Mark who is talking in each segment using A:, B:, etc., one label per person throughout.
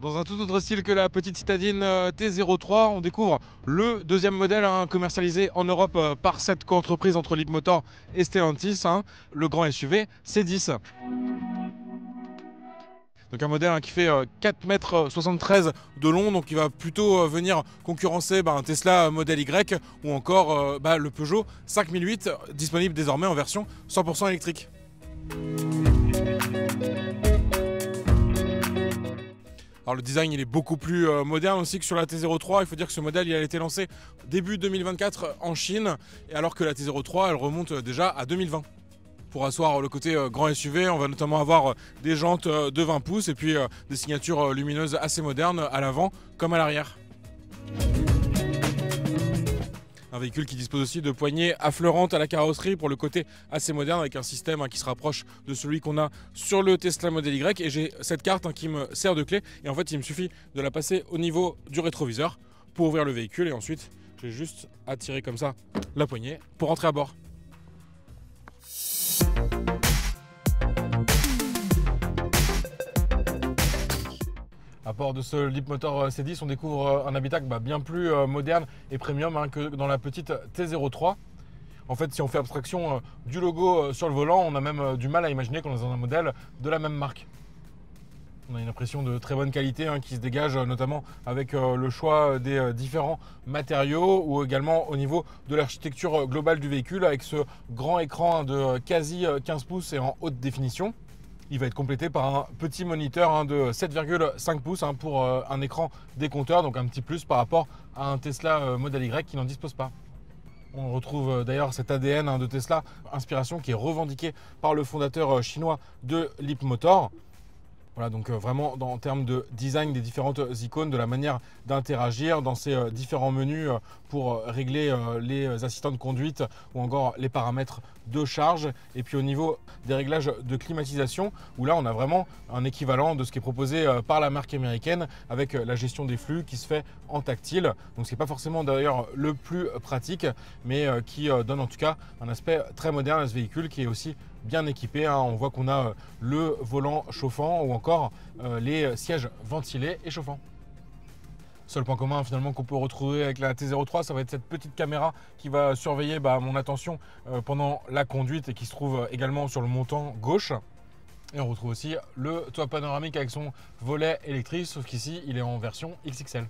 A: Dans un tout autre style que la petite citadine T03, on découvre le deuxième modèle commercialisé en Europe par cette coentreprise entre Leapmotor et Stellantis, le grand SUV C10. Donc un modèle qui fait 4,73 m de long, donc il va plutôt venir concurrencer un Tesla Model Y ou encore le Peugeot 5008, disponible désormais en version 100% électrique. Alors le design il est beaucoup plus moderne aussi que sur la T03. Il faut dire que ce modèle il a été lancé début 2024 en Chine, et alors que la T03 elle remonte déjà à 2020. Pour asseoir le côté grand SUV, on va notamment avoir des jantes de 20 pouces et puis des signatures lumineuses assez modernes à l'avant comme à l'arrière. Un véhicule qui dispose aussi de poignées affleurantes à la carrosserie pour le côté assez moderne, avec un système qui se rapproche de celui qu'on a sur le Tesla Model Y. Et j'ai cette carte qui me sert de clé, et en fait il me suffit de la passer au niveau du rétroviseur pour ouvrir le véhicule, et ensuite j'ai juste à tirer comme ça la poignée pour entrer à bord. À bord de ce Leapmotor C10, on découvre un habitacle bien plus moderne et premium que dans la petite T03. En fait, si on fait abstraction du logo sur le volant, on a même du mal à imaginer qu'on est dans un modèle de la même marque. On a une impression de très bonne qualité qui se dégage, notamment avec le choix des différents matériaux, ou également au niveau de l'architecture globale du véhicule, avec ce grand écran de quasi 15 pouces et en haute définition. Il va être complété par un petit moniteur de 7,5 pouces pour un écran décompteur, donc un petit plus par rapport à un Tesla Model Y qui n'en dispose pas. On retrouve d'ailleurs cet ADN de Tesla, inspiration qui est revendiquée par le fondateur chinois de Leapmotor. Voilà, donc vraiment en termes de design des différentes icônes, de la manière d'interagir dans ces différents menus pour régler les assistants de conduite ou encore les paramètres de charge. Et puis au niveau des réglages de climatisation, où là on a vraiment un équivalent de ce qui est proposé par la marque américaine, avec la gestion des flux qui se fait en tactile. Donc ce n'est pas forcément d'ailleurs le plus pratique, mais qui donne en tout cas un aspect très moderne à ce véhicule, qui est aussi bien équipé. On voit qu'on a le volant chauffant ou encore les sièges ventilés et chauffants. Seul point commun finalement qu'on peut retrouver avec la T03, ça va être cette petite caméra qui va surveiller mon attention pendant la conduite, et qui se trouve également sur le montant gauche. Et on retrouve aussi le toit panoramique avec son volet électrique, sauf qu'ici il est en version XXL.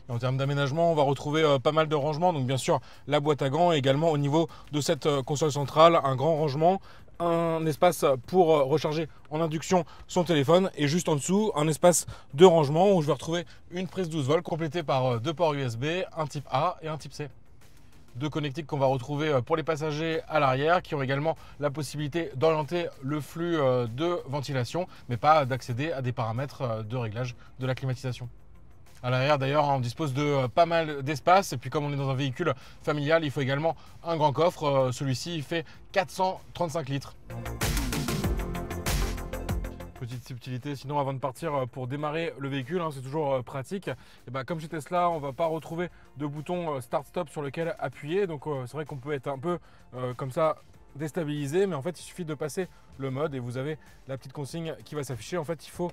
A: En termes d'aménagement, on va retrouver pas mal de rangements, donc bien sûr la boîte à gants, et également au niveau de cette console centrale, un grand rangement, un espace pour recharger en induction son téléphone, et juste en dessous un espace de rangement où je vais retrouver une prise 12 volts complétée par deux ports USB, un type A et un type C. Deux connectiques qu'on va retrouver pour les passagers à l'arrière, qui ont également la possibilité d'orienter le flux de ventilation, mais pas d'accéder à des paramètres de réglage de la climatisation. À l'arrière d'ailleurs, on dispose de pas mal d'espace, et puis comme on est dans un véhicule familial, il faut également un grand coffre. Celui-ci il fait 435 litres. Petite subtilité sinon avant de partir, pour démarrer le véhicule, c'est toujours pratique. Et comme chez Tesla, on ne va pas retrouver de bouton start-stop sur lequel appuyer, donc c'est vrai qu'on peut être un peu comme ça déstabilisé, mais en fait il suffit de passer le mode et vous avez la petite consigne qui va s'afficher. En fait il faut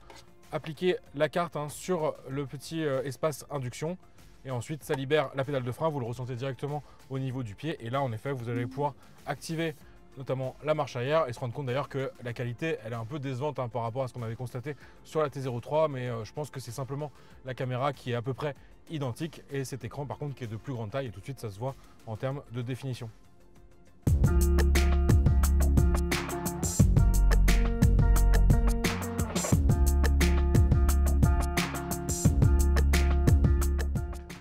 A: appliquer la carte sur le petit espace induction, et ensuite ça libère la pédale de frein. Vous le ressentez directement au niveau du pied, et là en effet vous allez pouvoir activer notamment la marche arrière, et se rendre compte d'ailleurs que la qualité elle est un peu décevante par rapport à ce qu'on avait constaté sur la T03, mais je pense que c'est simplement la caméra qui est à peu près identique, et cet écran par contre qui est de plus grande taille, et tout de suite ça se voit en termes de définition.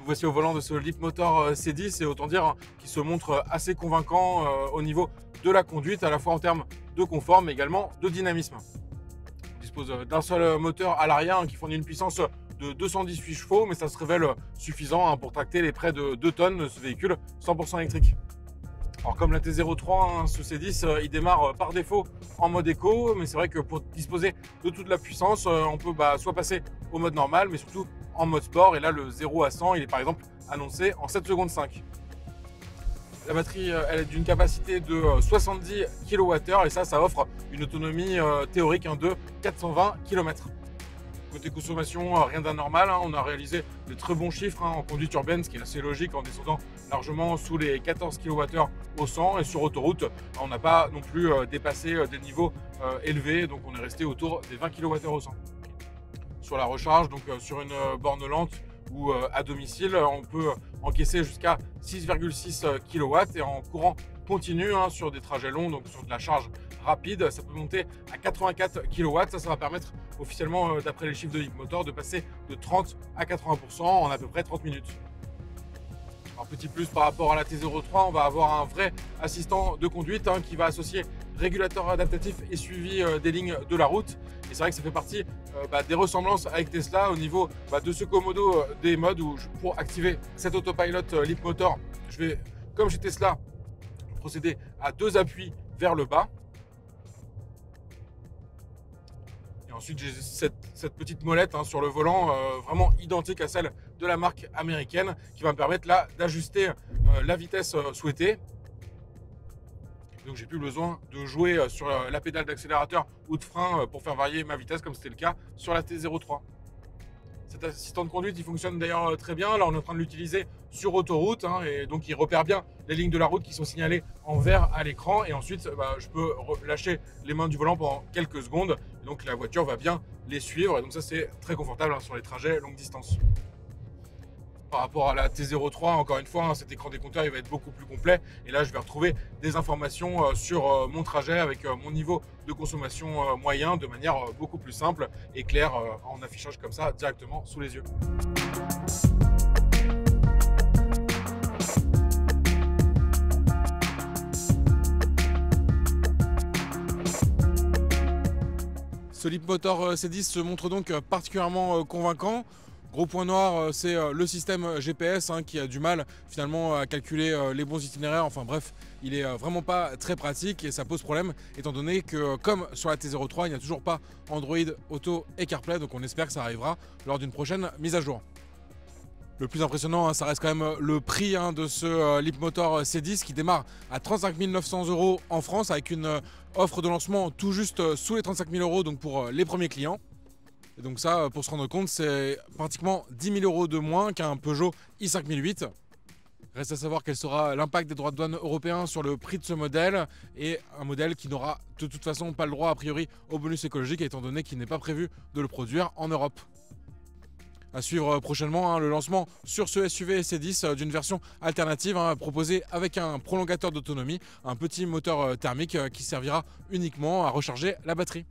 A: Voici au volant de ce Leapmotor C10, et autant dire qu'il se montre assez convaincant au niveau de la conduite, à la fois en termes de confort mais également de dynamisme. Il dispose d'un seul moteur à l'arrière qui fournit une puissance de 218 chevaux, mais ça se révèle suffisant pour tracter les près de 2 tonnes de ce véhicule 100% électrique. Alors comme la T03, ce C10 il démarre par défaut en mode éco, mais c'est vrai que pour disposer de toute la puissance, on peut soit passer au mode normal, mais surtout en mode sport, et là le 0 à 100 il est par exemple annoncé en 7 secondes 5. La batterie, elle est d'une capacité de 70 kWh et ça offre une autonomie théorique de 420 km. Côté consommation, rien d'anormal, on a réalisé de très bons chiffres en conduite urbaine, ce qui est assez logique en descendant largement sous les 14 kWh au 100, et sur autoroute, on n'a pas non plus dépassé des niveaux élevés, donc on est resté autour des 20 kWh au 100. Sur la recharge, donc sur une borne lente ou à domicile, on peut encaisser jusqu'à 6,6 kW, et en courant continu sur des trajets longs, donc sur de la charge rapide, ça peut monter à 84 kW. Ça va permettre officiellement, d'après les chiffres de Leapmotor, de passer de 30 à 80% en à peu près 30 minutes. Alors, petit plus par rapport à la T03, on va avoir un vrai assistant de conduite qui va associer régulateur adaptatif et suivi des lignes de la route. Et c'est vrai que ça fait partie des ressemblances avec Tesla au niveau de ce commodo des modes où pour activer cet autopilot Leapmotor, je vais, comme chez Tesla, procéder à 2 appuis vers le bas. Et ensuite, j'ai cette petite molette sur le volant, vraiment identique à celle de la marque américaine, qui va me permettre là d'ajuster la vitesse souhaitée. Donc j'ai plus besoin de jouer sur la pédale d'accélérateur ou de frein pour faire varier ma vitesse, comme c'était le cas sur la T03. Cet assistant de conduite, il fonctionne d'ailleurs très bien. Là, on est en train de l'utiliser sur autoroute, et donc il repère bien les lignes de la route qui sont signalées en vert à l'écran. Et ensuite, je peux lâcher les mains du volant pendant quelques secondes. Et donc la voiture va bien les suivre. Et donc ça, c'est très confortable sur les trajets longue distance. Par rapport à la T03, encore une fois, cet écran décompteur il va être beaucoup plus complet. Et là, je vais retrouver des informations sur mon trajet avec mon niveau de consommation moyen de manière beaucoup plus simple et claire en affichage comme ça directement sous les yeux. Ce Leapmotor C10 se montre donc particulièrement convaincant. Gros point noir, c'est le système GPS qui a du mal finalement à calculer les bons itinéraires. Enfin bref, il est vraiment pas très pratique et ça pose problème étant donné que, comme sur la T03, il n'y a toujours pas Android Auto et CarPlay. Donc on espère que ça arrivera lors d'une prochaine mise à jour. Le plus impressionnant, ça reste quand même le prix de ce Leapmotor C10 qui démarre à 35 900 € en France, avec une offre de lancement tout juste sous les 35 000 € donc pour les premiers clients. Et donc ça, pour se rendre compte, c'est pratiquement 10 000 € de moins qu'un Peugeot i5008. Reste à savoir quel sera l'impact des droits de douane européens sur le prix de ce modèle, et un modèle qui n'aura de toute façon pas le droit a priori au bonus écologique, étant donné qu'il n'est pas prévu de le produire en Europe. À suivre prochainement le lancement sur ce SUV C10 d'une version alternative proposée avec un prolongateur d'autonomie, un petit moteur thermique qui servira uniquement à recharger la batterie.